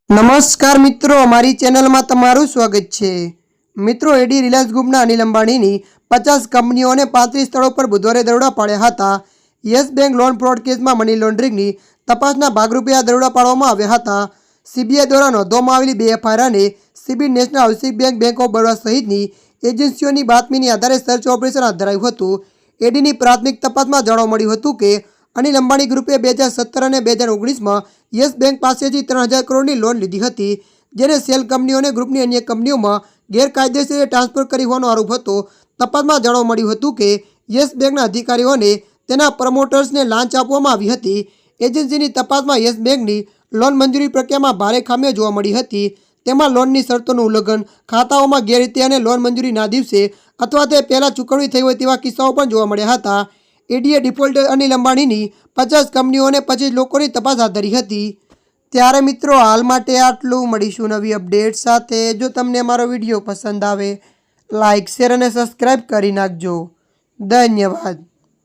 નમસ્કાર મિત્રો, અમારી ચેનલમાં તમારું સ્વાગત છે। મિત્રો, એડી રિલાયન્સ ગ્રુપના અનિલ અંબાણીની 50 કંપનીઓ અને 35 સ્થળો પર બુધવારે દરોડા પાડ્યા હતા। યસ બેંક લોન ફ્રોડ કેસમાં મની લોન્ડરિંગની તપાસના ભાગરૂપે આ દરોડા પાડવામાં આવ્યા હતા। સીબીઆઈ દ્વારા નોંધવામાં આવેલી 2 એફઆઈઆર અને CB national housing bank, bank of Baroda સહિતની એજન્સીઓની બાતમીની આધારે સર્ચ ઓપરેશન હાથ ધરાયું હતું। એડીની પ્રાથમિક તપાસમાં જાણવા મળ્યું હતું કે અનિલ અંબાણી ગ્રુપે 2017 અને 2019માં યસ બેંક પાસેથી 3000 કરોડની લોન લીધી હતી, જેને સેલ કંપનીઓ અને ગ્રુપની અન્ય કંપનીઓમાં ગેરકાયદેસર ટ્રાન્સફર કરી હોવાનો આરોપ હતો। તપાસમાં જાણવા મળ્યું હતું કે યસ બેંકના અધિકારીઓને તેના પ્રમોટર્સને લાંચ આપવામાં આવી હતી। એજન્સીની તપાસમાં યસ બેંકની લોન મંજૂરી પ્રક્રિયામાં ભારે ખામીઓ જોવા મળી હતી। તેમાં લોનની શરતોનું ઉલ્લંઘન, ખાતાઓમાં ગેરરીતિ અને લોન મંજૂરીના દિવસે અથવા તે પહેલાં ચૂકવણી થઈ હોય તેવા કિસ્સાઓ પણ જોવા મળ્યા હતા। એડીએ ડિફોલ્ટર અનિલ અંબાણીની 50 કંપનીઓ અને 25 લોકોની તપાસ હાથ ધરી હતી। ત્યારે મિત્રો, હાલ માટે આટલું। મળીશું નવી અપડેટ સાથે। જો તમને અમારો વિડીયો પસંદ આવે, લાઇક, શેર અને સબસ્ક્રાઈબ કરી નાખજો। ધન્યવાદ।